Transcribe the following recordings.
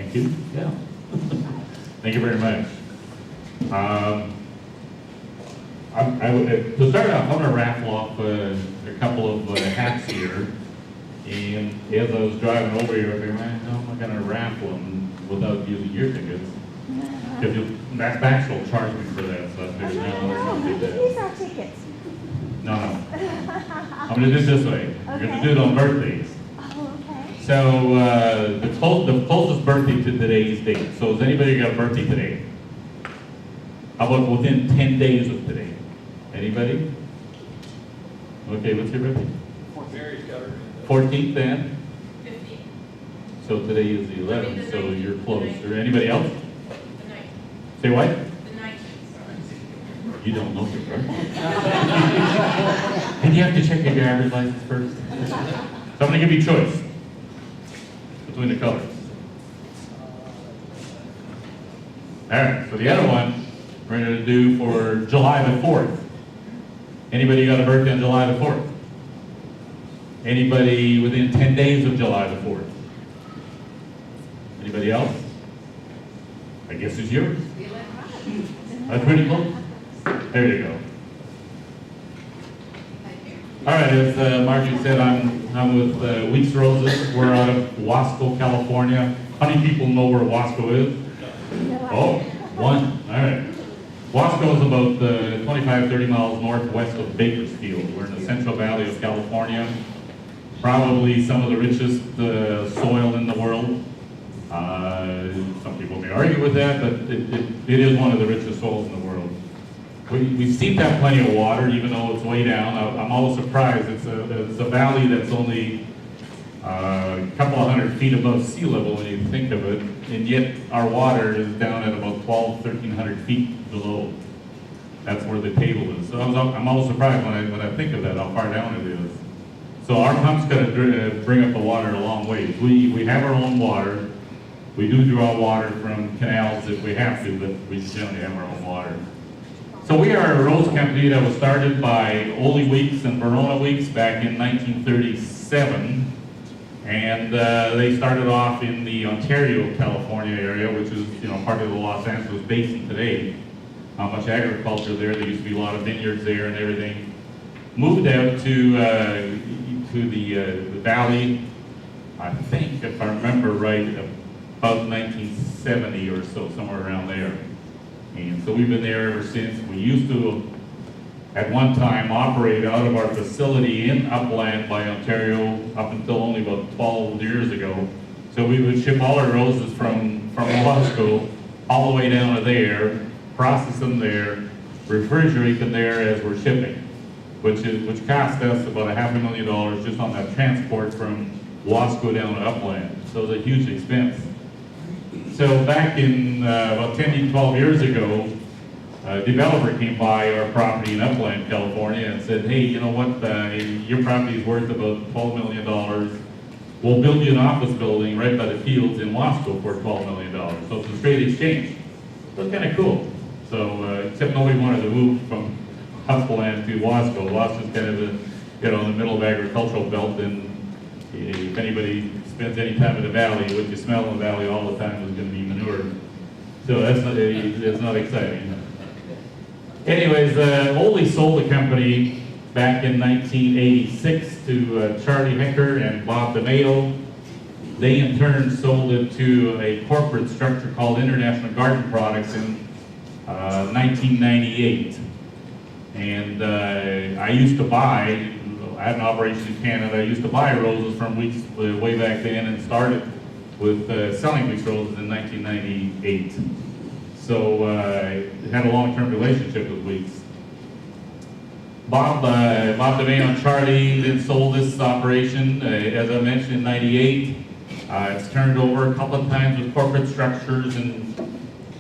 Thank you. Yeah. Thank you very much. To start off, I'm going to raffle off a couple of hats here. And as I was driving over here, I figured, man, how am I going to raffle them without using your tickets? Because that bank will charge me for that, so I figured, no, let's not do that. These are tickets. No. I'm going to do it this way. We're going to do it on birthdays. Oh, okay. So the closest birthday to today's date. So has anybody got a birthday today? How about within 10 days of today? Anybody? Okay, what's your birthday? Mary's got her. 14th then? 15. So today is the 11th, so you're closer. Anybody else? The 9th. Say what? The 19th. You don't know your birthday. And you have to check your driver's license first. So I'm going to give you a choice between the colors. All right, so the other one we're going to do for July the 4th. Anybody got a birthday on July the 4th? Anybody within 10 days of July the 4th? Anybody else? I guess it's yours. That's pretty close. There you go. All right, as Margie said, I'm with Weeks Roses. We're out of Wasco, California. How many people know where Wasco is? Oh, one. All right. Wasco is about 25, 30 miles northwest of Bakersfield. We're in the Central Valley of California. Probably some of the richest soil in the world. Some people may argue with that, but it is one of the richest soils in the world. We seem to have plenty of water, even though it's way down. I'm always surprised. It's a valley that's only a couple of hundred feet above sea level when you think of it, and yet our water is down at about 1,300 feet below. That's where the table is. So I'm always surprised when I think of that, how far down it is. So our pump's going to bring up the water a long ways. We have our own water. We do draw water from canals if we have to, but we generally have our own water. So we are a rose company that was started by Ole Weeks and Verona Weeks back in 1937. And they started off in the Ontario, California area, which is part of the Los Angeles basin today. Not much agriculture there. There used to be a lot of vineyards there and everything. Moved out to the valley, I think, if I remember right, about 1970 or so, somewhere around there. And so we've been there ever since. We used to, at one time, operate out of our facility in Upland by Ontario up until only about 12 years ago. So we would ship all our roses from Wasco all the way down to there, process them there, refrigerate them there as we're shipping, which cost us about $500,000 just on that transport from Wasco down to Upland. So it's a huge expense. So back in about 10 to 12 years ago, a developer came by our property in Upland, California and said, hey, you know what, your property is worth about $12 million. We'll build you an office building right by the fields in Wasco for $12 million. So it's a straight exchange. So it's kind of cool. So except nobody wanted to move from Upland to Wasco. Wasco's kind of in the middle of agricultural belt, and if anybody spends any time in the valley, what you smell in the valley all the time is going to be manure. So that's not exciting. Anyways, Ole sold the company back in 1986 to Charlie Hecker and Bob DeMeo. They in turn sold it to a corporate structure called International Garden Products in 1998. And I used to buy, I had an operation in Canada, I used to buy roses from Weeks way back then and started with selling Weeks roses in 1998. So I had a long-term relationship with Weeks. Bob DeMeo and Charlie then sold this operation, as I mentioned, in 98. It's turned over a couple of times with corporate structures, and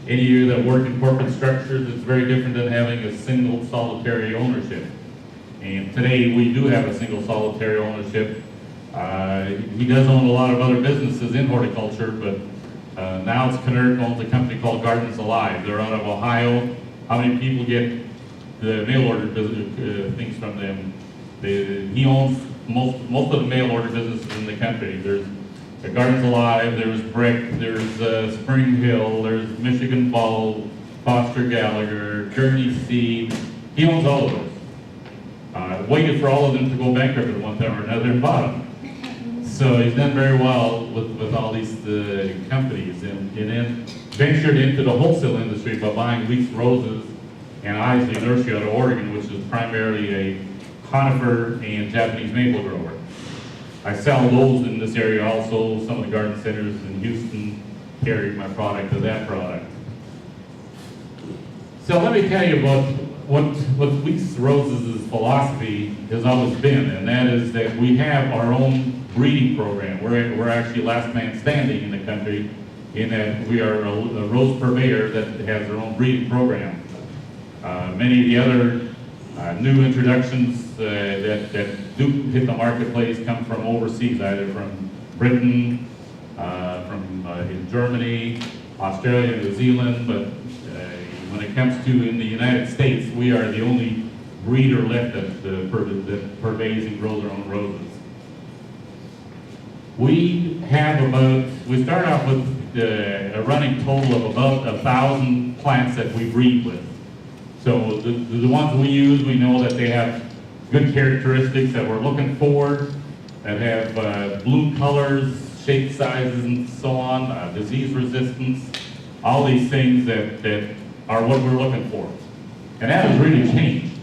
any of you that work in corporate structures, it's very different than having a single solitary ownership. And today we do have a single solitary ownership. He does own a lot of other businesses in horticulture, but now it's Knurk owns a company called Gardens Alive. They're out of Ohio. How many people get the mail order things from them? He owns most of the mail order businesses in the country. There's The Gardens Alive, there's Brick, there's Spring Hill, there's Michigan Ball, Foster Gallagher, Journey Seed. He owns all of those. Waited for all of them to go bankrupt at one time or another and bought them. So he's done very well with all these companies, and then ventured into the wholesale industry by buying Leafs Roses and Isley Nursery out of Oregon, which is primarily a conifer and Japanese maple grower. I sell those in this area also. Some of the garden centers in Houston carry my product to that product. So let me tell you about what Leafs Roses' philosophy has always been, and that is that we have our own breeding program. We're actually last man standing in the country in that we are a rose purveyor that has their own breeding program. Many of the other new introductions that do hit the marketplace come from overseas, either from Britain, in Germany, Australia, New Zealand, but when it comes to in the United States, we are the only breeder left that purveys and grows our own roses. We start off with a running total of about 1,000 plants that we breed with. So the ones we use, we know that they have good characteristics that we're looking for, that have bloom colors, shape sizes, and so on, disease resistance, all these things that are what we're looking for. And that has really changed.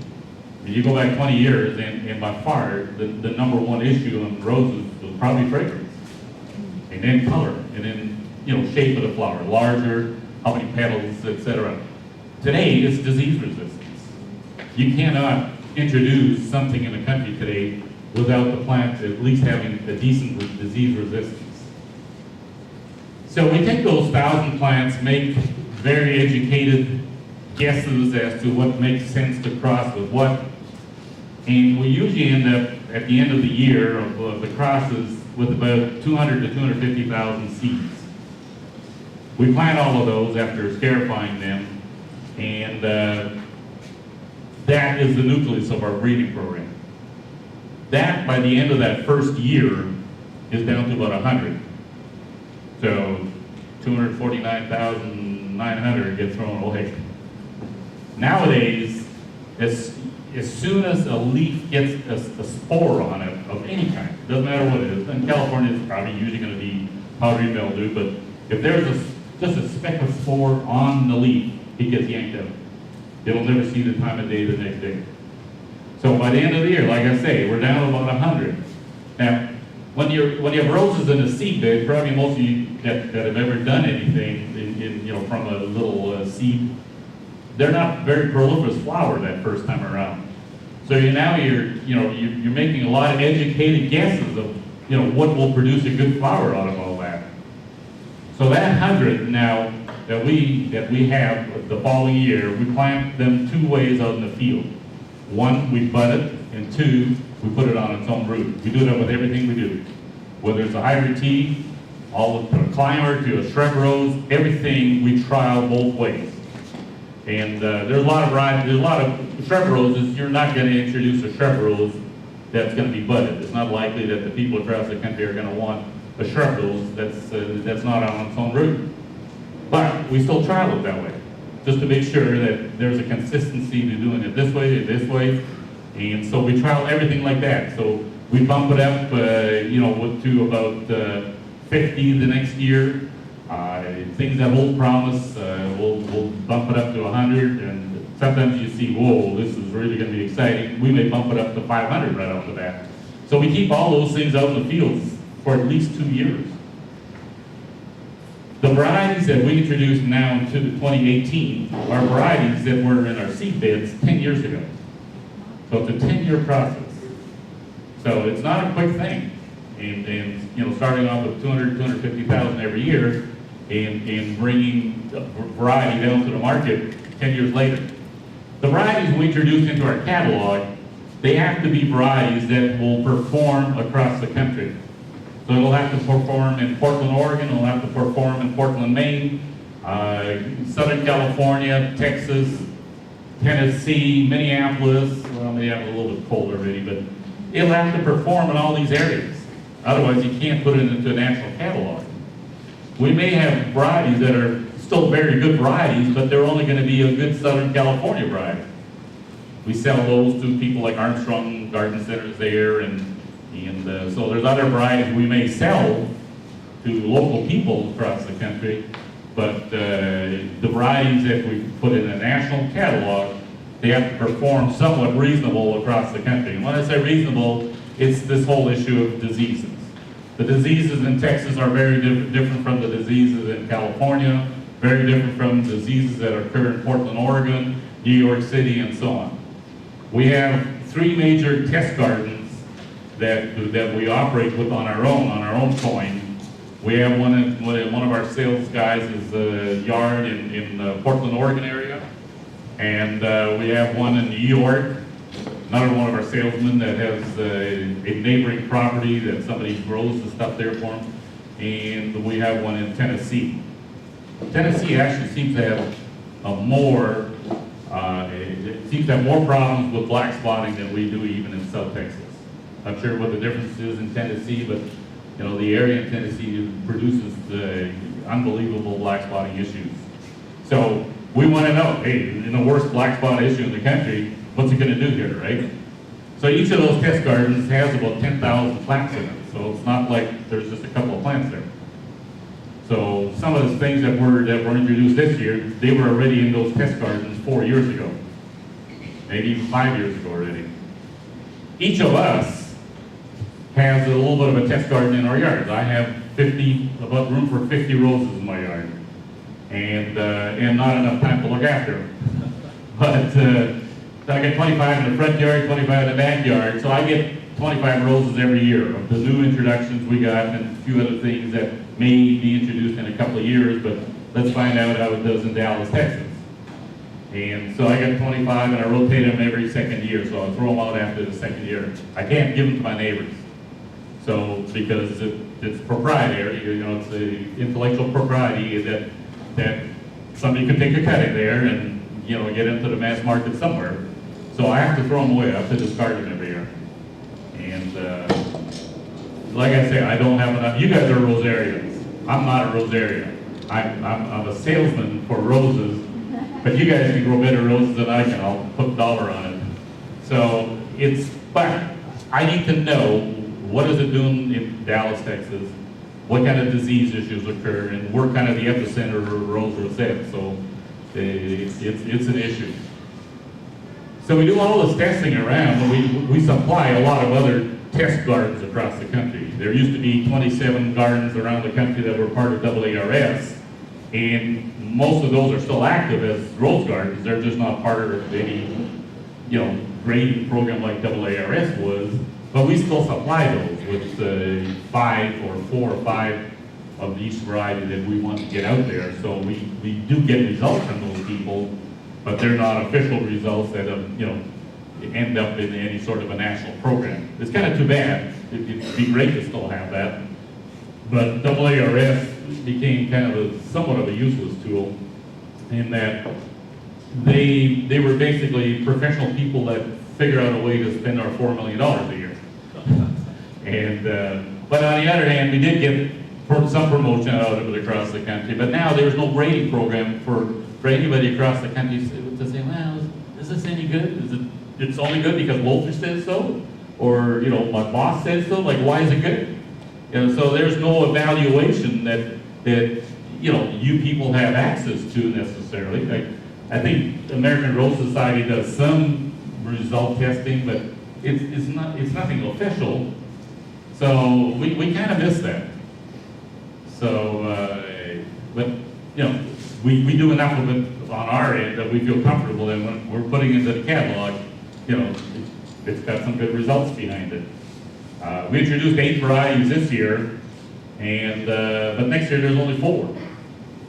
You go back 20 years, and by far, the number one issue on roses was probably fragrance. And then color, and then, shape of the flower, larger, how many petals, etc. Today, it's disease resistance. You cannot introduce something in the country today without the plant at least having a decent disease resistance. So we take those 1,000 plants, make very educated guesses as to what makes sense to cross with what, and we usually end up at the end of the year of the crosses with about 200 to 250,000 seeds. We plant all of those after scarifying them, and that is the nucleus of our breeding program. That, by the end of that first year, is down to about 100. So 249,900 get thrown away. Nowadays, as soon as a leaf gets a spore on it of any kind, doesn't matter what it is, in California it's probably usually going to be powdery mildew, but if there's just a speck of spore on the leaf, it gets yanked out. It'll never see the time of day the next day. So by the end of the year, like I say, we're down to about 100. Now, when you have roses in a seed bed, probably most of you that have ever done anything from a little seed, they're not very proliferous flower that first time around. So you're making a lot of educated guesses of what will produce a good flower out of all that. So that 100 now that we have the following year, we plant them two ways out in the field. One, we bud it, and two, we put it on its own root. We do that with everything we do. Whether it's a hybrid tea, from a climber to a shrub rose, everything we trial both ways. And there's a lot of varieties. There's a lot of shrub roses. You're not going to introduce a shrub rose that's going to be budded. It's not likely that the people across the country are going to want a shrub rose that's not on its own root. But we still trial it that way, just to make sure that there's a consistency to doing it this way, and so we trial everything like that. So we bump it up, to about 50 the next year. Things that hold promise, we'll bump it up to 100, and sometimes you see, whoa, this is really going to be exciting. We may bump it up to 500 right off the bat. So we keep all those things out in the fields for at least 2 years. The varieties that we introduced now to 2018 are varieties that were in our seed beds 10 years ago. So it's a 10-year process. So it's not a quick thing. And starting off with 250,000 every year and bringing a variety down to the market 10 years later. The varieties we introduced into our catalog, they have to be varieties that will perform across the country. So it'll have to perform in Portland, Oregon, it'll have to perform in Portland, Maine, Southern California, Texas, Tennessee, Minneapolis. Well, Minneapolis a little bit cold already, but it'll have to perform in all these areas. Otherwise, you can't put it into a national catalog. We may have varieties that are still very good varieties, but they're only going to be a good Southern California variety. We sell those to people like Armstrong Garden Centers there, and so there's other varieties we may sell to local people across the country, but the varieties that we put in a national catalog, they have to perform somewhat reasonable across the country. And when I say reasonable, it's this whole issue of diseases. The diseases in Texas are very different from the diseases in California, very different from diseases that occur in Portland, Oregon, New York City, and so on. We have 3 major test gardens that we operate with on our own coin. We have one of our sales guys is a yard in Portland, Oregon area, and we have one in New York. Another one of our salesmen that has a neighboring property that somebody grows the stuff there for him, and we have one in Tennessee. Tennessee actually seems to have more problems with black spotting than we do even in South Texas. Not sure what the difference is in Tennessee, but you know, the area in Tennessee produces the unbelievable black spotting issues. So we want to know, hey, in the worst black spot issue in the country, what's it going to do here, right? So each of those test gardens has about 10,000 plants in it, so it's not like there's just a couple of plants there. So some of the things that were introduced this year, they were already in those test gardens 4 years ago, maybe even 5 years ago already. Each of us has a little bit of a test garden in our yards. I have about room for 50 roses in my yard, and not enough time to look after them. But I get 25 in the front yard, 25 in the backyard, so I get 25 roses every year of the new introductions we got and a few other things that may be introduced in a couple of years, but let's find out how it does in Dallas, Texas. And so I get 25 and I rotate them every second year, so I'll throw them out after the second year. I can't give them to my neighbors. So, because it's proprietary, you know, it's the intellectual propriety that somebody could take a cut in there and, you know, get into the mass market somewhere. So I have to throw them away, I have to discard them every year. And like I say, I don't have enough. You guys are rosarians. I'm not a rosarian. I'm a salesman for roses, but you guys can grow better roses than I can. I'll put a dollar on it. So but I need to know, what is it doing in Dallas, Texas? What kind of disease issues occur? And we're kind of the epicenter of rose rosette, so it's an issue. So we do all this testing around, and we supply a lot of other test gardens across the country. There used to be 27 gardens around the country that were part of AARS, and most of those are still active as rose gardens. They're just not part of any, you know, grading program like AARS was. But we still supply those with 4 or 5 of each variety that we want to get out there. So we do get results from those people, but they're not official results that you know, end up in any sort of a national program. It's kind of too bad. It'd be great to still have that. But AARS became kind of somewhat of a useless tool in that they were basically professional people that figure out a way to spend our $4 million a year. And but on the other hand, we did get some promotion out of it across the country. But now there's no grading program for anybody across the country to say, well, is this any good? It's only good because Lothar says so, or you know, my boss says so. Like, why is it good? You know, so there's no evaluation that you know, you people have access to necessarily. Like, I think American Rose Society does some result testing, but it's nothing official. So we kind of miss that. So, but you know, we do enough of it on our end that we feel comfortable that when we're putting into the catalog, you know, it's got some good results behind it. We introduced 8 varieties this year, and but next year there's only 4.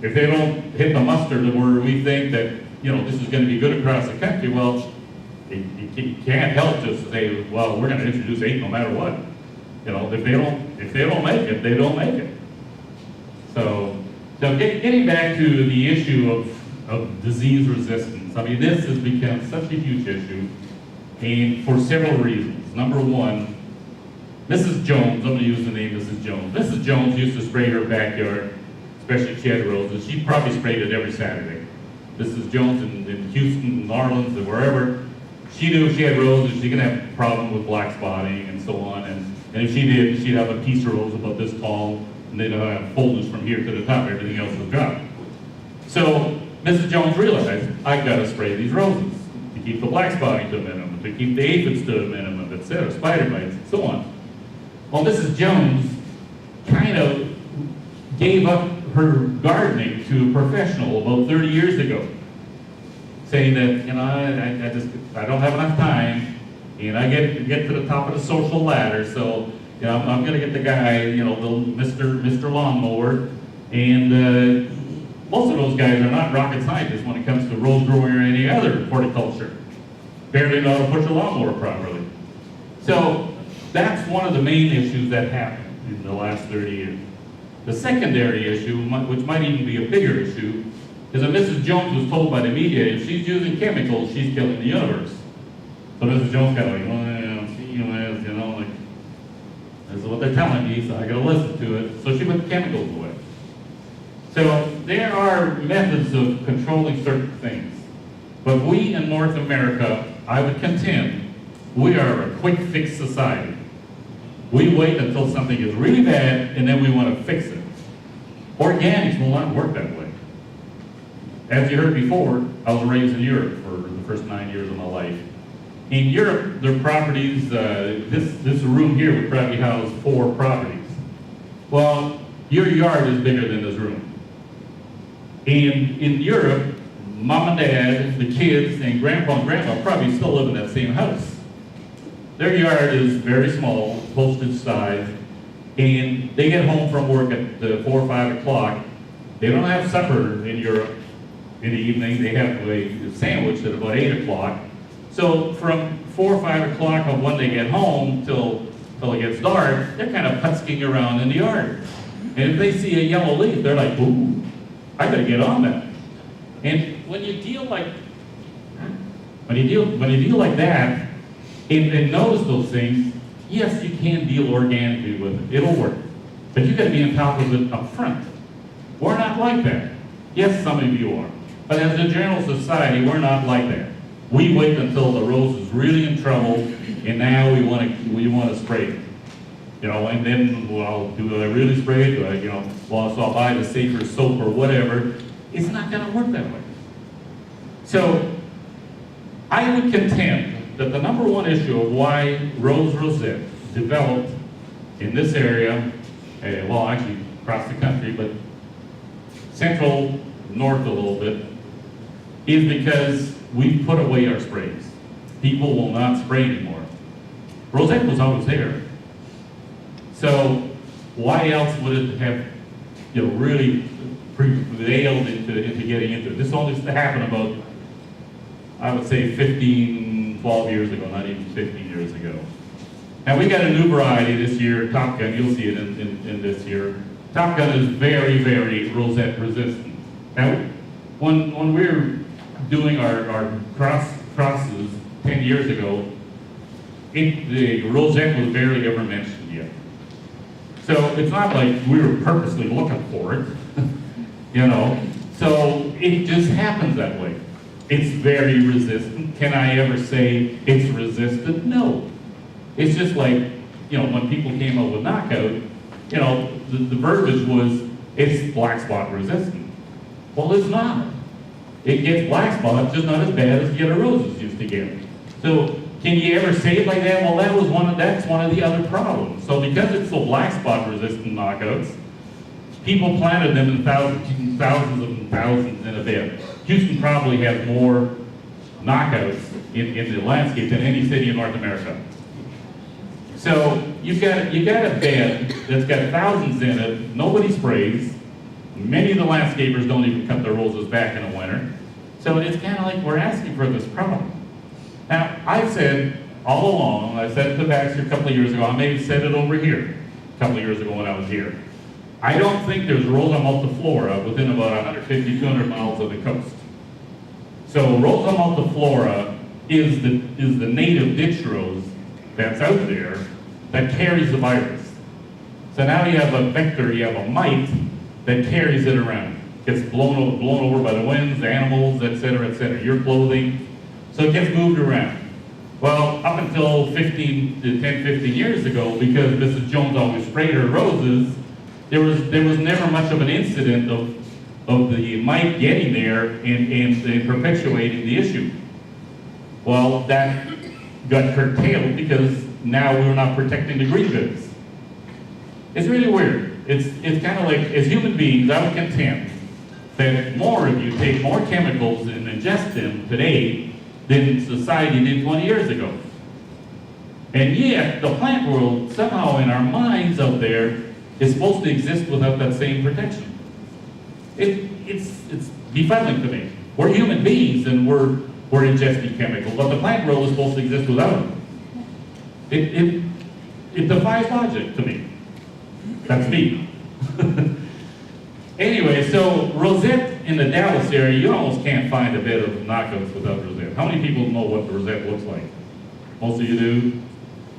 If they don't hit the muster to where we think that, you know, this is going to be good across the country, well, you can't help just to say, well, we're going to introduce 8 no matter what. You know, if they don't make it, they don't make it. So getting back to the issue of disease resistance, I mean, this has become such a huge issue, and for several reasons. Number one, Mrs. Jones, I'm gonna use the name Mrs. Jones. Mrs. Jones used to spray her backyard, especially if she had roses. She probably sprayed it every Saturday. Mrs. Jones in Houston, New Orleans, or wherever, she knew if she had roses, she could have a problem with black spotting and so on. And if she did, she'd have a piece of rose about this tall, and they'd have folders from here to the top. Everything else was dry. So Mrs. Jones realized, I've got to spray these roses to keep the black spotting to a minimum, to keep the aphids to a minimum, etc., spider bites, and so on. Well, Mrs. Jones kind of gave up her gardening to a professional about 30 years ago, saying that, I don't have enough time, and I get to the top of the social ladder, so I'm going to get the guy, the Mr. Lawnmower, and most of those guys are not rocket scientists when it comes to rose growing or any other horticulture. Barely know how to push a lawnmower properly. So that's one of the main issues that happened in the last 30 years. The secondary issue, which might even be a bigger issue, is that Mrs. Jones was told by the media if she's using chemicals, she's killing the universe. So Mrs. Jones kind of like, like, this is what they're telling me, so I gotta listen to it. So she put the chemicals away. So there are methods of controlling certain things. But we in North America, I would contend, we are a quick fix society. We wait until something is really bad and then we want to fix it. Organics will not work that way. As you heard before, I was raised in Europe for the first 9 years of my life. In Europe, their properties, this room here would probably house 4 properties. Well, your yard is bigger than this room. And in Europe, mom and dad, the kids, and grandpa and grandma probably still live in that same house. Their yard is very small, postage size, and they get home from work at 4 or 5 o'clock. They don't have supper in Europe in the evening. They have a sandwich at about 8 o'clock. So from 4 or 5 o'clock of when they get home till it gets dark, they're kind of putzking around in the yard. And if they see a yellow leaf, they're like, ooh, I gotta get on that. And when you deal like that, and notice those things, yes, you can deal organically with it. It'll work. But you gotta be on top of it up front. We're not like that. Yes, some of you are. But as a general society, we're not like that. We wait until the rose is really in trouble, and now we want to spray it. And then, well, do I really spray it? Do I, so I'll buy the safer soap or whatever. It's not going to work that way. So, I would contend that the number one issue of why rose rosette developed in this area, well, actually across the country, but central, north a little bit, is because we put away our sprays. People will not spray anymore. Rosette was always there. So why else would it have, really prevailed into getting into it? This only happened about, I would say 15, 12 years ago, not even 15 years ago. Now we got a new variety this year, Top Gun, you'll see it in this year. Top Gun is very, very rosette resistant. Now, when we were doing our crosses 10 years ago, the rosette was barely ever mentioned yet. So it's not like we were purposely looking for it, So it just happens that way. It's very resistant. Can I ever say it's resistant? No. It's just like, when people came up with knockout, the verbiage was, it's black spot resistant. Well, it's not. It gets black spots, just not as bad as the other roses used to get. So can you ever say it like that? Well, that's one of the other problems. So because it's so black spot resistant knockouts, people planted them in thousands in a bed. Houston probably has more knockouts in the landscape than any city in North America. So you got a bed that's got thousands in it, nobody sprays. Many of the landscapers don't even cut their roses back in the winter. So it's kind of like we're asking for this problem. Now, I've said all along, I said it to Baxter a couple of years ago, I may have said it over here a couple of years ago when I was here. I don't think there's Rosa multiflora within about 150, 200 miles of the coast. So Rosa multiflora is the native ditch rose that's out there that carries the virus. So now you have a vector, you have a mite that carries it around. Gets blown over by the winds, animals, et cetera, your clothing. So it gets moved around. Well, up until 10, 15 years ago, because Mrs. Jones always sprayed her roses, there was never much of an incident of the mite getting there and perpetuating the issue. Well, that got curtailed because now we're not protecting the green goods. It's really weird. It's kind of like, as human beings, I would contend that more of you take more chemicals and ingest them today than society did 20 years ago. And yet, the plant world, somehow in our minds out there, is supposed to exist without that same protection. It's befuddling to me. We're human beings and we're ingesting chemicals, but the plant world is supposed to exist without them. It defies logic to me. That's me. Anyway, so rosette in the Dallas area, you almost can't find a bed of knockouts without rosette. How many people know what the rosette looks like? Most of you do?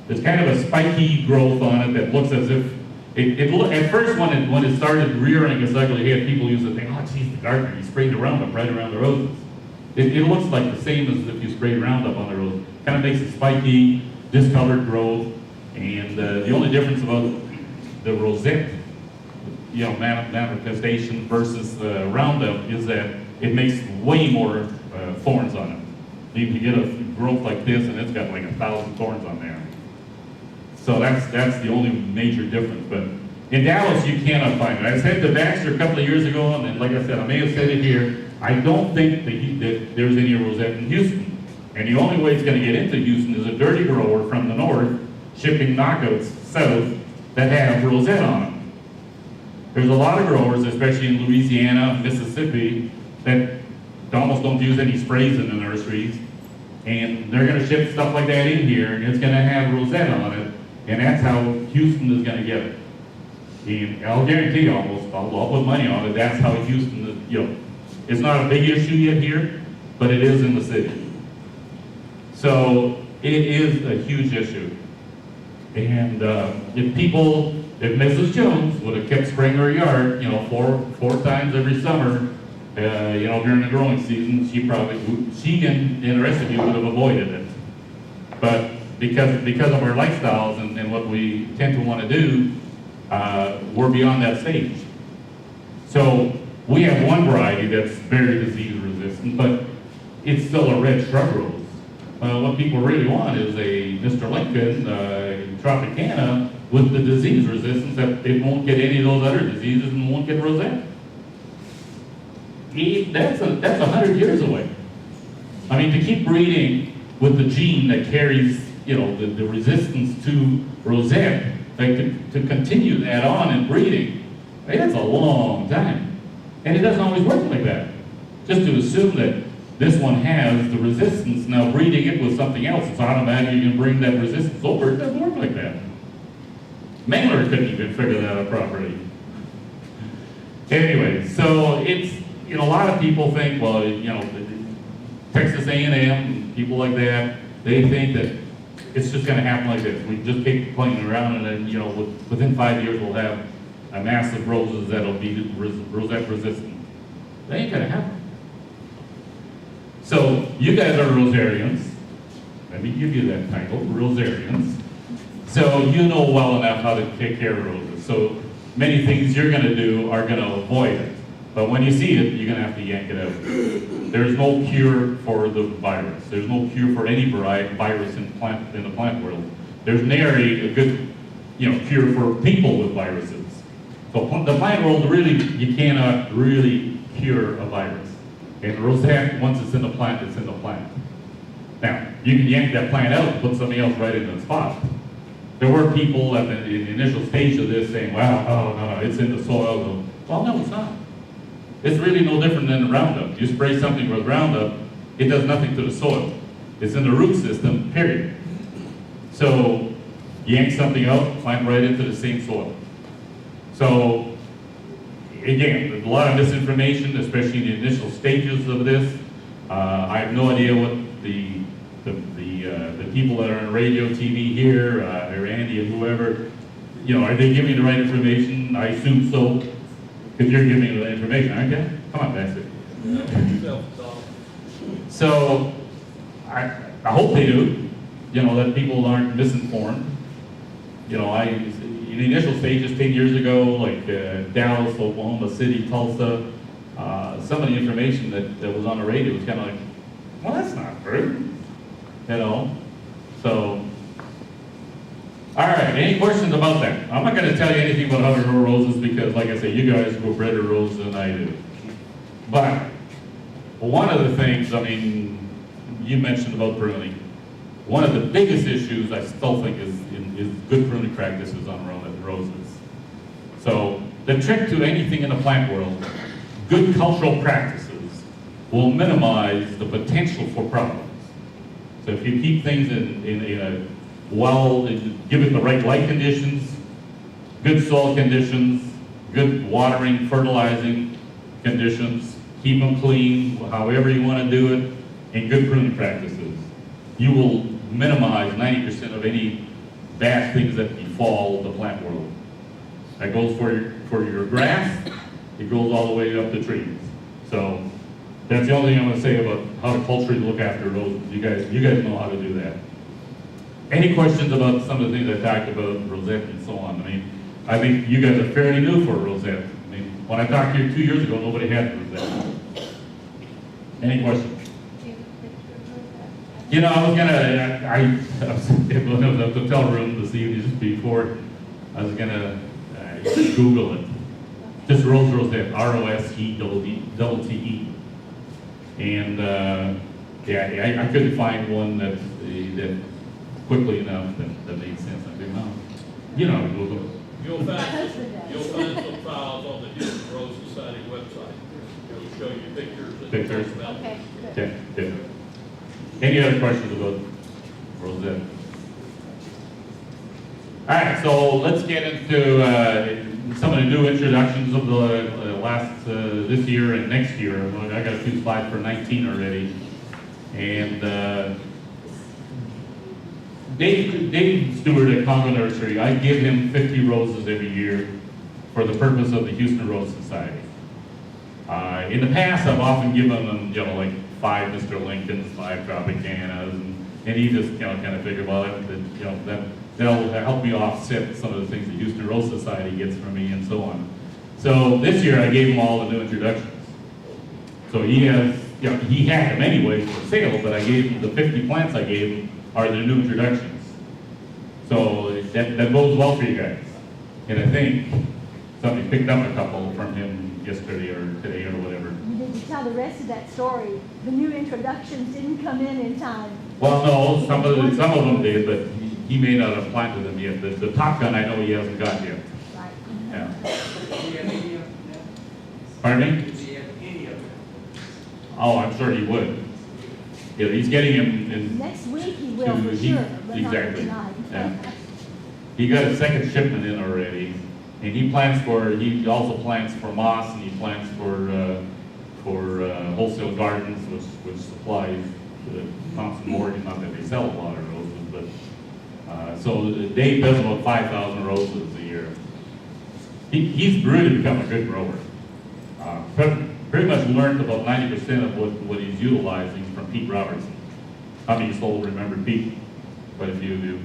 There's kind of a spiky growth on it that looks as if, at first when it started rearing its ugly head, people used to think, oh geez, the gardener, he sprayed Roundup right around the roses. It looks like the same as if you sprayed Roundup on the roses. Kind of makes a spiky, discolored growth, and the only difference about the rosette, manifestation versus Roundup is that it makes way more thorns on it. You can get a growth like this, and it's got like 1,000 thorns on there. So that's the only major difference. But in Dallas, you cannot find it. I said to Baxter a couple of years ago, and then, like I said, I may have said it here, I don't think that there's any rosette in Houston. And the only way it's going to get into Houston is a dirty grower from the north shipping knockouts south that have rosette on them. There's a lot of growers, especially in Louisiana, Mississippi, that almost don't use any sprays in the nurseries. And they're going to ship stuff like that in here, and it's going to have rosette on it. And that's how Houston is going to get it. And I'll guarantee you almost, I'll put money on it, that's how Houston is, it's not a big issue yet here, but it is in the city. So it is a huge issue. And if Mrs. Jones would have kept spraying her yard, four times every summer, during the growing season, she and the rest of you would have avoided it. But because of our lifestyles and what we tend to want to do, we're beyond that stage. So we have one variety that's very disease resistant, but it's still a red shrub rose. What people really want is a Mr. Lincoln Tropicana with the disease resistance that it won't get any of those other diseases and won't get rosette. That's 100 years away. I mean, to keep breeding with the gene that carries, the resistance to rosette, to continue that on in breeding, that's a long time. And it doesn't always work like that. Just to assume that this one has the resistance, now breeding it with something else, it's automatic you can bring that resistance over. It doesn't work like that. Mangler couldn't even figure that out properly. Anyway, so it's, a lot of people think, well, Texas A&M, people like that, they think that it's just going to happen like this. We just keep playing around, and then, within 5 years, we'll have a mass of roses that'll be rosette resistant. That ain't going to happen. So, you guys are rosarians. Let me give you that title, rosarians. So, you know well enough how to take care of roses. So, many things you're going to do are going to avoid it. But when you see it, you're going to have to yank it out. There's no cure for the virus. There's no cure for any virus in the plant world. There's nary a good, cure for people with viruses. So the plant world, really, you cannot really cure a virus. And rosette, once it's in the plant, it's in the plant. Now, you can yank that plant out and put something else right in the spot. There were people in the initial stage of this saying, wow, no, it's in the soil. Well, no, it's not. It's really no different than Roundup. You spray something with Roundup, it does nothing to the soil. It's in the root system, period. So, yank something out, plant right into the same soil. So, again, there's a lot of misinformation, especially in the initial stages of this. I have no idea what the people that are on radio, TV here, or Randy and whoever, are they giving the right information? I assume so, because you're giving the right information, aren't you? Come on, Bassett. So, I hope they do, that people aren't misinformed. In the initial stages 10 years ago, like Dallas, Oklahoma City, Tulsa, some of the information that was on the radio was kind of like, well, that's not true, So, all right, any questions about that? I'm not going to tell you anything about how to grow roses because, like I say, you guys grow better roses than I do. But one of the things, you mentioned about pruning. One of the biggest issues I still think is good pruning practices on roses. So the trick to anything in the plant world, good cultural practices will minimize the potential for problems. So if you keep things in give it the right light conditions, good soil conditions, good watering, fertilizing conditions, keep them clean, however you want to do it, and good pruning practices, you will minimize 90% of any bad things that befall the plant world. That goes for your grass, it goes all the way up to trees. So that's the only thing I'm going to say about how to culturally look after roses. You guys know how to do that. Any questions about some of the things I talked about, rosette and so on? I think you guys are fairly new for a rosette. When I talked to you 2 years ago, nobody had a rosette. Any questions? I was in the hotel room this evening just before, I was gonna Google it. Just rosette, R-O-S-E-T-T-E. And I couldn't find one that quickly enough that made sense. I think, Google. You'll find some files on the Houston Rose Society website. It'll show you pictures. Pictures. Okay, good. Okay, good. Any other questions about rosette? All right, so let's get into some of the new introductions of the last this year and next year. I got a few slides for 19 already, and Dave Stewart at Congo Nursery, I give him 50 roses every year for the purpose of the Houston Rose Society. In the past, I've often given them, like 5 Mr. Lincolns, 5 Tropicanas, and he just, kind of figured, well, that'll help me offset some of the things the Houston Rose Society gets from me and so on. So this year, I gave him all the new introductions. So he has, he had them anyways for sale, but I gave him the 50 plants I gave him are the new introductions. So that bodes well for you guys. And I think somebody picked up a couple from him yesterday or today or whatever. You need to tell the rest of that story. The new introductions didn't come in time. Well, no, some of them did, but he may not have planted them yet. The Top Gun, I know he hasn't got yet. Right. Yeah. Do you have any of them? Pardon me? Do you have any of them? Oh, I'm sure he would. Yeah, he's getting him in. Next week he will for he- sure, but not exactly. tonight. Yeah. He got a second shipment in already, and he also plants for moss, and he plants for wholesale gardens, which supplies the Thompson Morgan. Not that they sell a lot of roses, but so Dave does about 5,000 roses a year. He's really become a good grower. Pretty much learned about 90% of what he's utilizing from Pete Robertson. How many still remember Pete? Quite a few do.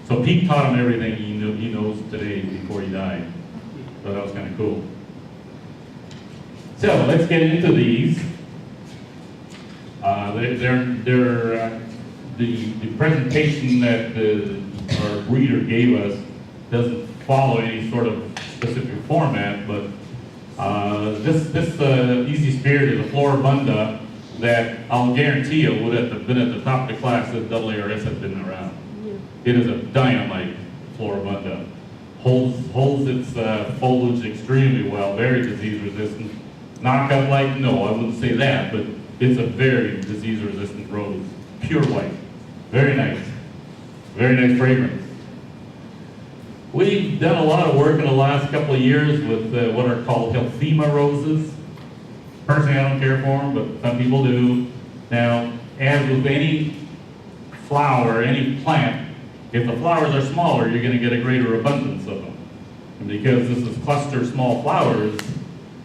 So Pete taught him everything he knows today before he died. So that was kind of cool. So let's get into these. The presentation that our breeder gave us doesn't follow any sort of specific format, but this Easy Spirit is a Floribunda that I'll guarantee you would have been at the top of the class if AARS had been around. It is a dynamite Floribunda. Holds its foliage extremely well, very disease resistant. Knockout like, no, I wouldn't say that, but it's a very disease resistant rose. Pure white. Very nice. Very nice fragrance. We've done a lot of work in the last couple of years with what are called Helthema roses. Personally, I don't care for them, but some people do. Now, as with any flower, any plant, If the flowers are smaller, you're gonna get a greater abundance of them. And because this is cluster small flowers,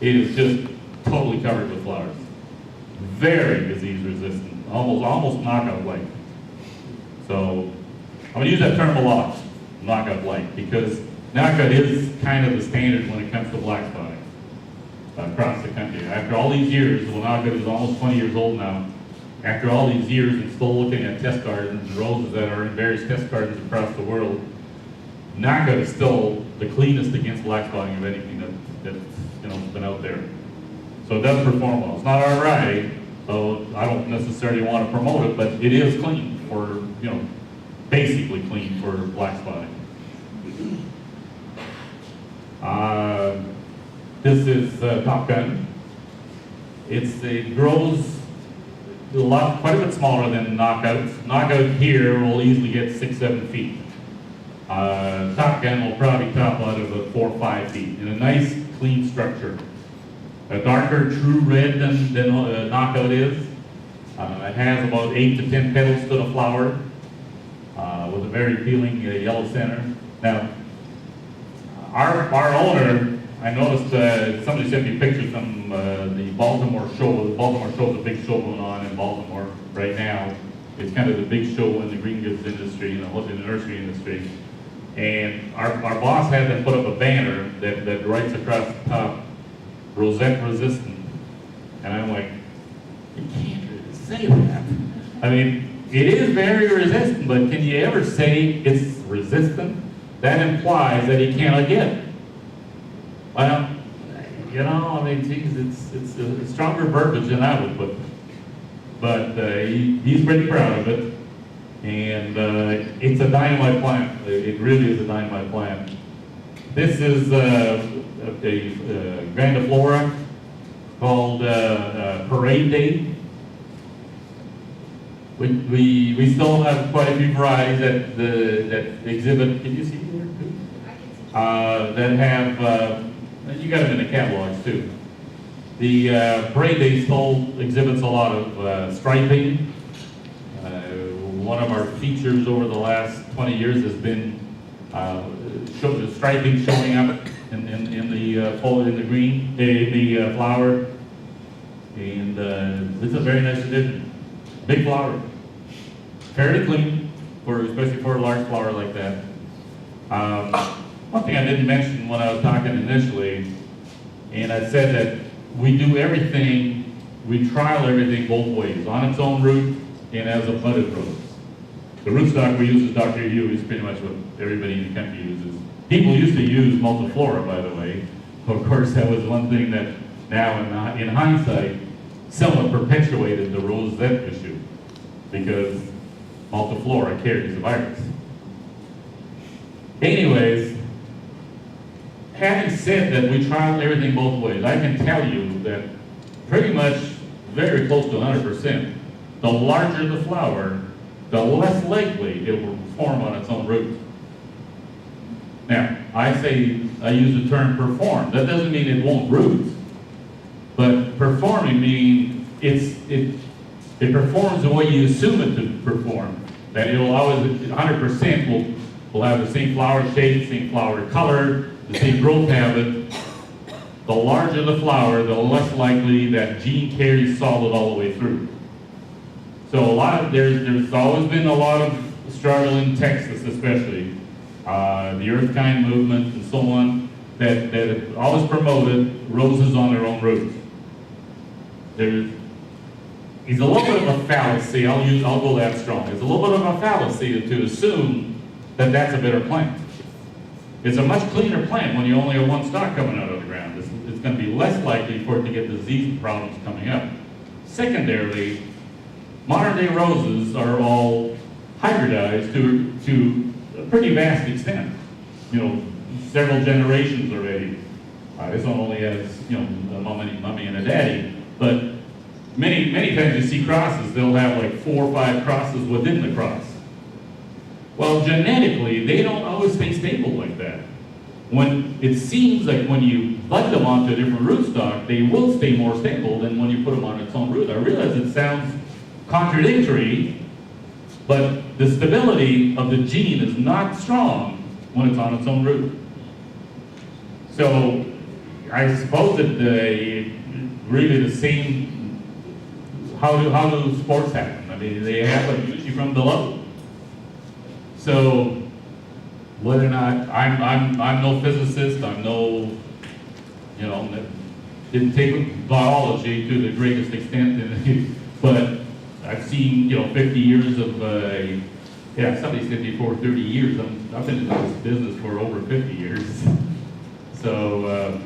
it is just totally covered with flowers. Very disease resistant, almost knockout-like. So, I'm gonna use that term a lot, knockout-like, because knockout is kind of the standard when it comes to black spotting across the country. After all these years, well, knockout is almost 20 years old now. After all these years and still looking at test gardens and roses that are in various test gardens across the world, knockout is still the cleanest against black spotting of anything that's been out there. So it does perform well. It's not our variety, so I don't necessarily want to promote it, but it is clean for, basically clean for black spotting. This is Top Gun. It grows quite a bit smaller than Knockout. Knockout here will easily get 6-7 feet. Top Gun will probably top out of 4 or 5 feet in a nice clean structure. A darker true red than Knockout is. It has about 8 to 10 petals to the flower with a very appealing yellow center. Now, our owner, I noticed somebody sent me pictures from the Baltimore show. The Baltimore show is a big show going on in Baltimore right now. It's kind of the big show in the green goods industry, in the nursery industry. And our boss had them put up a banner that writes across the top, "Rosette resistant." And I'm like, you can't really say that. I mean, it is very resistant, but can you ever say it's resistant? That implies that he cannot get it. Well, geez, it's a stronger verbiage than I would put. But he's pretty proud of it. And it's a dynamite plant. It really is a dynamite plant. This is a grandiflora called Parade Day. We still have quite a few varieties that exhibit. Can you see here too? That have you got them in the catalogs too. The Parade Day still exhibits a lot of striping. One of our features over the last 20 years has been the striping showing up in the green, in the flower, and it's a very nice addition. Big flower, fairly clean especially for a large flower like that. One thing I didn't mention when I was talking initially, and I said that we do everything, we trial everything both ways, on its own root and as a budded rose. The rootstock we use is Dr. U, is pretty much what everybody in the country uses. People used to use multiflora, by the way. Of course, that was one thing that now in hindsight somewhat perpetuated the rosette issue, because multiflora carries the virus. Anyways, having said that we tried everything both ways, I can tell you that pretty much very close to 100%, the larger the flower, the less likely it will perform on its own root. Now, I use the term perform. That doesn't mean it won't root, but performing means it performs the way you assume it to perform. That it'll always 100% will have the same flower shape, same flower color, the same growth habit. The larger the flower, the less likely that gene carries solid all the way through. So there's always been a lot of struggle in Texas, especially the Earth Kind movement and so on, that have always promoted roses on their own roots. It's a little bit of a fallacy. I'll go that strong. It's a little bit of a fallacy to assume that that's a better plant. It's a much cleaner plant when you only have one stalk coming out of the ground. It's going to be less likely for it to get disease problems coming up. Secondarily, modern day roses are all hybridized to a pretty vast extent. Several generations already. This one only has, a mummy and a daddy, but many times you see crosses, they'll have like 4 or 5 crosses within the cross. Well, genetically, they don't always stay stable like that. It seems like when you bud them onto a different rootstock, they will stay more stable than when you put them on its own root. I realize it sounds contradictory, But the stability of the gene is not strong when it's on its own root. So I suppose that really the same, how do sports happen? I mean, they happen usually from below. So whether or not, I'm no physicist, I'm no, didn't take biology to the greatest extent, but I've seen, 50 years of, somebody said before 30 years, I've been in this business for over 50 years. So,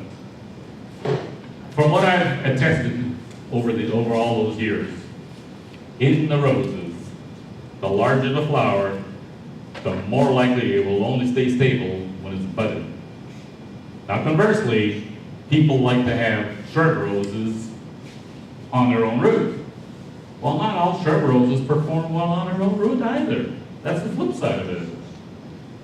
from what I've attested over all those years, in the roses, the larger the flower, the more likely it will only stay stable when it's budded. Now conversely, people like to have shrub roses on their own root. Well, not all shrub roses perform well on their own root either. That's the flip side of it.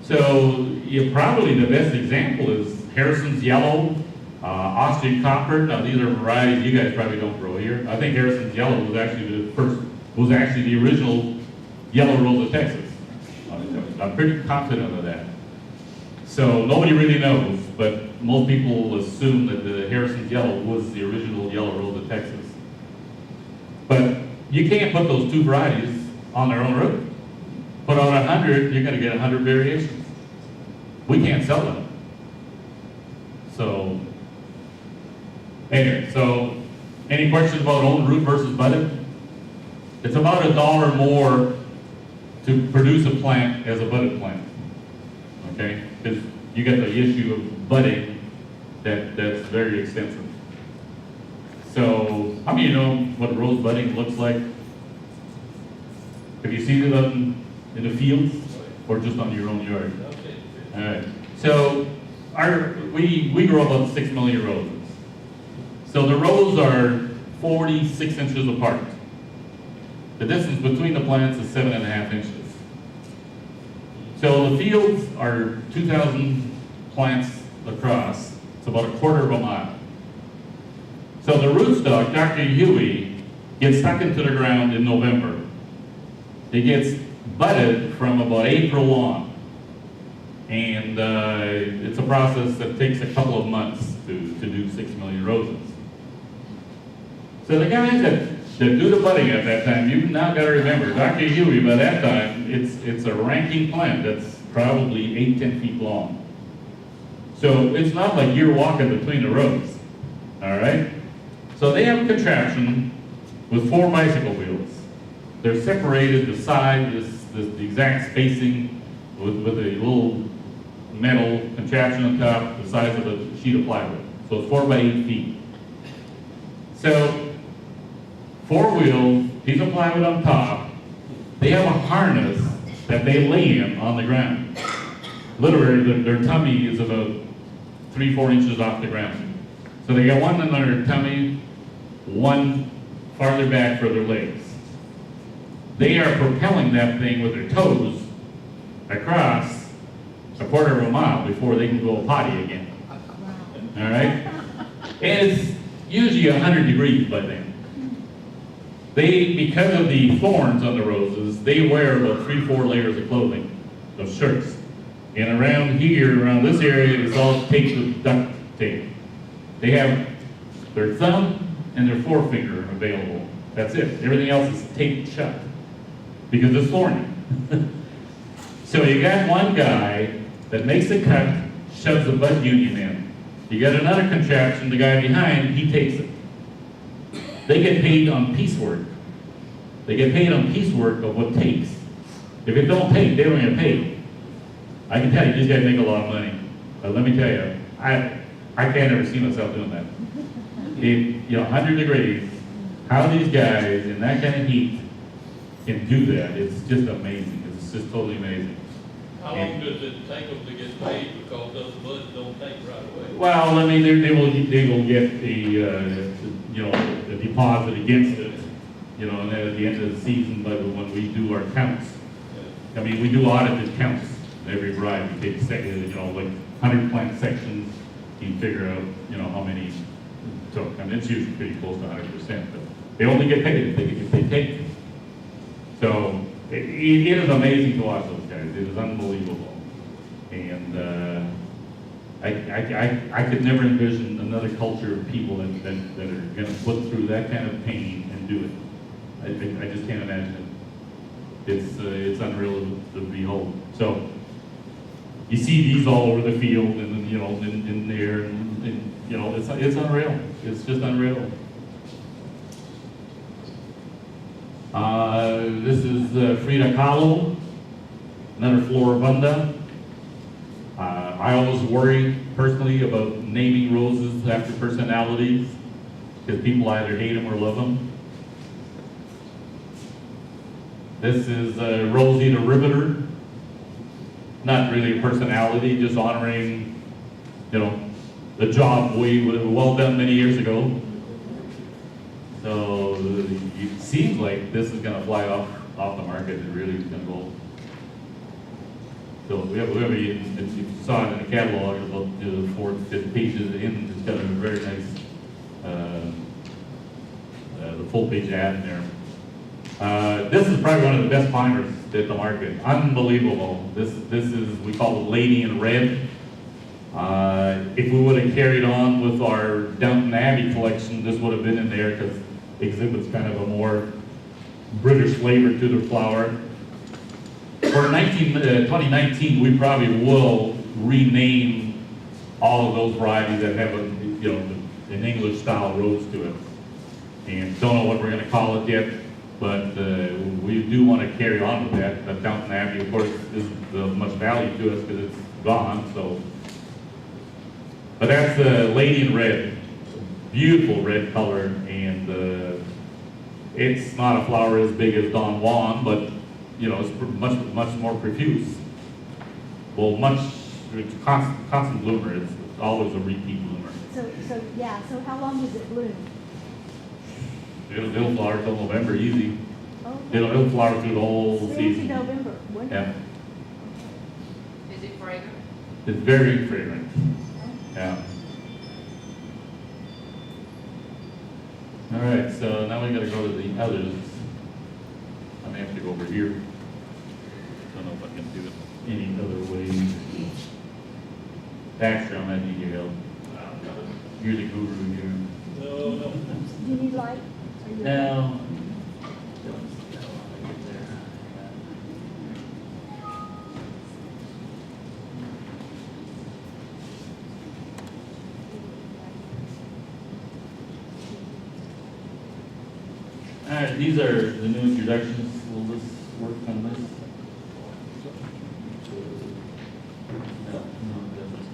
So probably the best example is Harrison's Yellow, Austrian Copper. Now these are varieties you guys probably don't grow here. I think Harrison's Yellow was actually the original yellow rose of Texas. I'm pretty confident of that. So nobody really knows, but most people assume that the Harrison's Yellow was the original yellow rose of Texas. But you can't put those two varieties on their own root. Put out 100, you're going to get 100 variations. We can't sell them. So, anyway, any questions about own root versus budded? It's about $1 more to produce a plant as a budded plant. Okay? Because you get the issue of budding that's very extensive. So, how many of you know what rose budding looks like? Have you seen it in the fields or just on your own yard? All right. So, we grow about 6 million roses. So the rows are 46 inches apart. The distance between the plants is 7.5 inches. So the fields are 2,000 plants across. It's about a quarter of a mile. So the rootstock, Dr. Huey, gets stuck into the ground in November. It gets budded from about April on. And it's a process that takes a couple of months to do 6 million roses. So the guys that do the budding at that time, you've now got to remember, Dr. Huey, by that time, it's a ranking plant that's probably 8-10 feet long. So it's not like you're walking between the rows, all right? So they have a contraption with 4 bicycle wheels. They're separated, the side, the exact spacing with a little metal contraption on top, the size of a sheet of plywood. So it's 4 by 8 feet. So 4 wheels, piece of plywood on top. They have a harness that they lay in on the ground. Literally, their tummy is about 3-4 inches off the ground. So they got one in their tummy, one farther back for their legs. They are propelling that thing with their toes across a quarter of a mile before they can go potty again. All right? And it's usually 100 degrees by then. Because of the thorns on the roses, they wear about 3-4 layers of clothing, of shirts. And around here, around this area, it's all taped with duct tape. They have their thumb and their forefinger available. That's it. Everything else is taped shut because it's thorny. So you got one guy that makes a cut, shoves the bud union in. You got another contraption, the guy behind, he takes it. They get paid on piecework. They get paid on piecework of what takes. If it don't take, they don't get paid. I can tell you, these guys make a lot of money. But let me tell you, I can't ever see myself doing that. 100 degrees, how these guys in that kind of heat can do that, it's just amazing. It's just totally amazing. How long does it take them to get paid because those buds don't take right away? Well, I mean, they will get the deposit against it, and then at the end of the season, but when we do our counts, I mean, we do audited counts every variety. We take like 100 plant sections, you can figure out, how many took. I mean, it's usually pretty close to 100%, but they only get paid if they take. So it is amazing to watch those guys. It is unbelievable. And I could never envision another culture of people that are going to put through that kind of pain and do it. I just can't imagine it. It's unreal to behold. So you see these all over the field, and you know, in there, and you know, it's unreal. It's just unreal. This is Frida Kahlo, another Floribunda. I always worry personally about naming roses after personalities, because people either hate them or love them. This is Rosie the Riveter. Not really a personality, just honoring, you know, the job we well done many years ago. So it seems like this is going to fly off the market. It really is going to go. So we have if you saw it in the catalog, about the 4th, 5th pages in, it's got a very nice the full page ad in there. This is probably one of the best climbers at the market. Unbelievable. This is, we call it Lady in Red. If we would have carried on with our Downton Abbey collection, this would have been in there because it exhibits kind of a more British flavor to the flower. For 2019, we probably will rename all of those varieties that have an English style rose to it. And don't know what we're going to call it yet, but we do want to carry on with that. But Downton Abbey, of course, isn't of much value to us because it's gone. So, but that's Lady in Red, beautiful red color, and it's not a flower as big as Don Juan, but you know, it's much more profuse. Well, it's constant bloomer. It's always a repeat bloomer. So how long does it bloom? It'll flower till November, easy. Okay. It'll flower through the whole Spring to season. November, wonderful. Yeah, Is it fragrant? it's very fragrant. Yeah. All right, so now we got to go to the others. I may have to go over here. Don't know if I can do it any other way. Baxter, I'm going to need your help. You're the guru here. No. Do you need light? Are you- Now, all right, these are the new introductions. Will this work on this? No, it doesn't.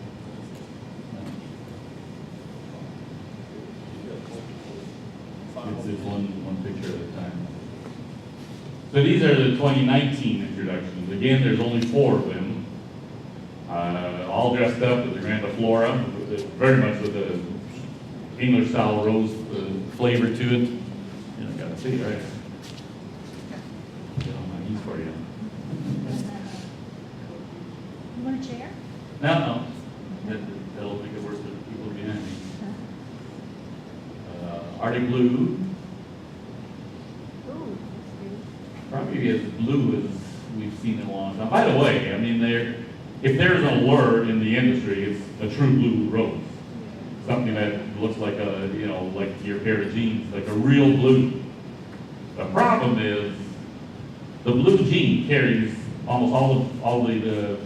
It's one picture at a time. So these are the 2019 introductions. Again, there's only 4 of them. All dressed up with the grandiflora, very much with the English style rose flavor to it. You know, gotta see, right? Get on my knees for you. You want a chair? No. That'll make it worse for the people behind me. Arctic blue, Ooh, probably as blue as we've seen in a long time. By the way, I mean, if there's a word in the industry, it's a true blue rose. Something that looks like like your pair of jeans, like a real blue. The problem is, the blue gene carries almost all the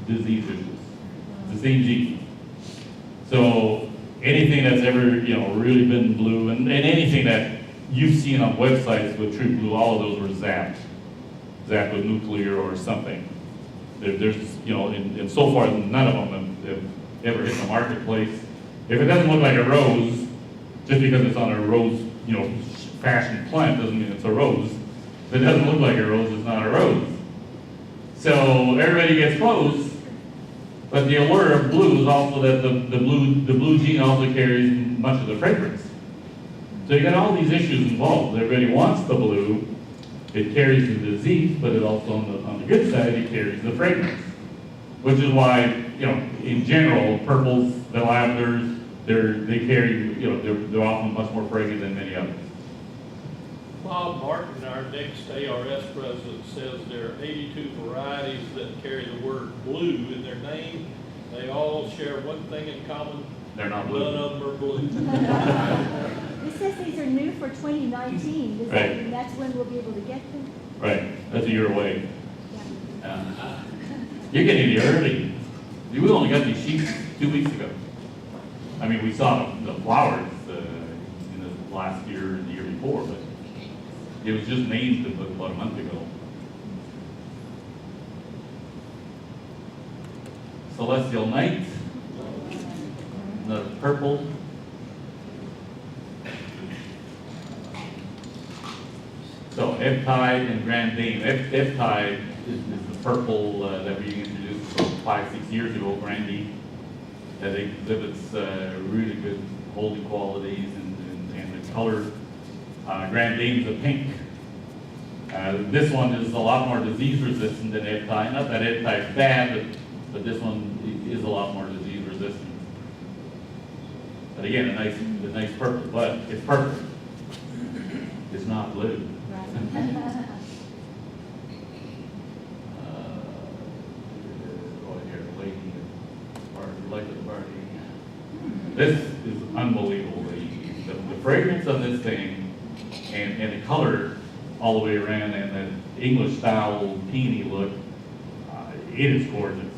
disease issues. It's the same gene. So anything that's ever really been blue, and anything that you've seen on websites with true blue, all of those were zapped with nuclear or something. There's and so far none of them have ever hit the marketplace. If it doesn't look like a rose, just because it's on a rose fashion plant doesn't mean it's a rose. If it doesn't look like a rose, it's not a rose. So everybody gets close. But the allure of blue is also that the blue gene also carries much of the fragrance. So you got all these issues involved. Everybody wants the blue. It carries the disease, but it also on the good side it carries the fragrance. Which is why in general purples, the lavenders, they carry they're often much more fragrant than many others. Bob Martin, our next ARS president, says there are 82 varieties that carry the word blue in their name. They all share one thing in common. They're not blue. None of them are blue. It says these are new for 2019. Does that Right. mean that's when we'll be able to get them? Right, that's a year away. Yeah. You're getting it early. We only got these sheets 2 weeks ago. I mean, we saw the flowers in the last year and the year before, but it was just named about a month ago. Celestial Night, the purple. So Ebb-Tide and Grand Dame. Ebb-Tide is the purple that we introduced about 5-6 years ago, Grand Dame, that exhibits really good holding qualities and the color. Grand Dame's a pink. This one is a lot more disease resistant than Ebb-Tide. Not that Ebb-Tide's bad, but this one is a lot more disease resistant. But again, a nice purple, but it's purple. It's not blue. This is unbelievable. The fragrance of this thing and the color all the way around and that English style peony look, it is gorgeous.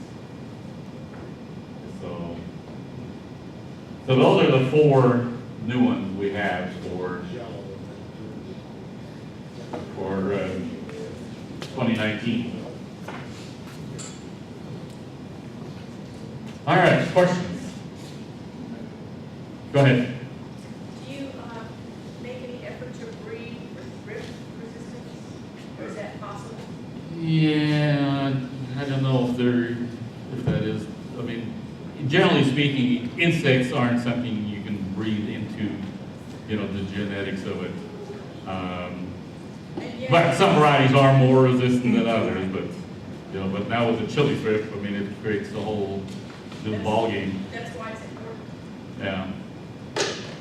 So those are the 4 new ones we have for 2019. All right, questions? Go ahead. Do you make any effort to breed with thrift resistance, or is that possible? Yeah, I don't know if that is, I mean, generally speaking, insects aren't something you can breed into, the genetics of it. And yet, But some varieties are more resistant than others, but now with the chili strip, I mean, it creates a whole new ballgame. that's why it's important. Yeah.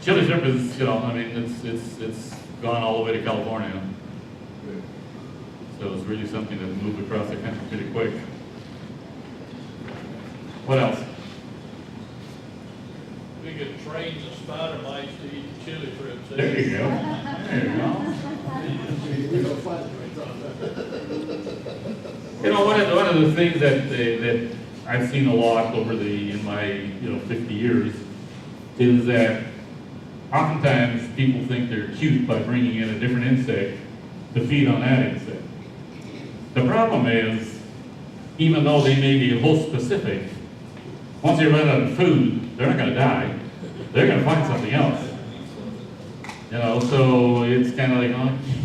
Chili strip is, I mean, it's gone all the way to California. So it's really something that moved across the country pretty quick. What else? We could train the spider mites to eat the chili strips. There you go. There you go. One of the things that I've seen a lot in my 50 years is that oftentimes people think they're cute by bringing in a different insect to feed on that insect. The problem is, even though they may be host specific, once they run out of food, they're not going to die. They're going to find something else. So it's kind of like,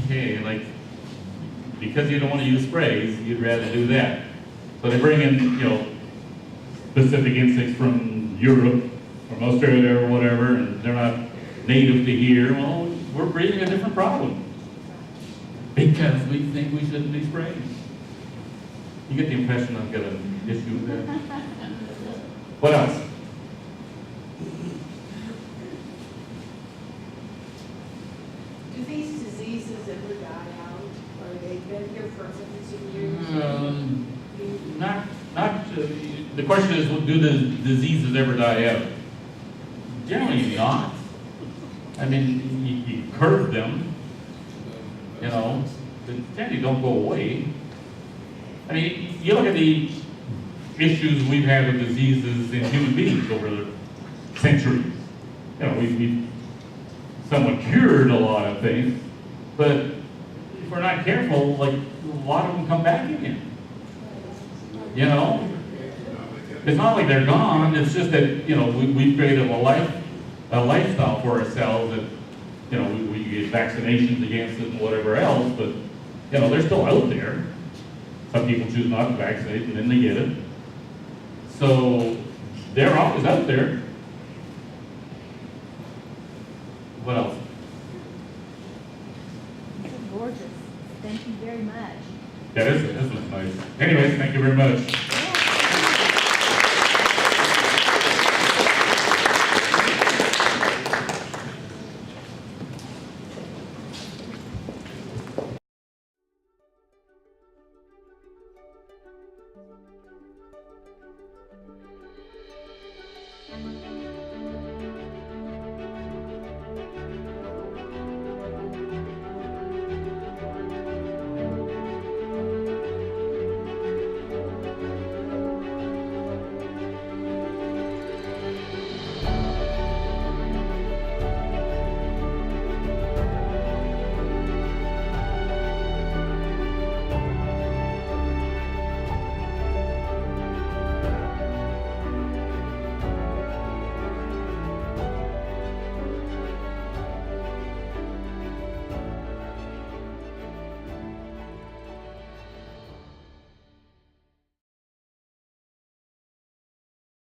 okay, like, because you don't want to use sprays, you'd rather do that. So they bring in, specific insects from Europe, from Australia or whatever, and they're not native to here. Well, we're breeding a different problem. Because we think we shouldn't be spraying. You get the impression I've got an issue there. What else? Do these diseases ever die out, or they've been here for 50 years? The question is, do the diseases ever die out? Generally not. I mean, you curb them, they generally don't go away. I mean, you look at the issues we've had with diseases in human beings over the centuries. We've somewhat cured a lot of things, but if we're not careful, like, a lot of them come back again. It's not like they're gone, it's just that, we've created a lifestyle for ourselves that, we get vaccinations against it and whatever else, but, they're still out there. Some people choose not to vaccinate and then they get it. So, they're always out there. What else? This is gorgeous. Thank you very much. Yeah, this was nice. Anyways, thank you very much.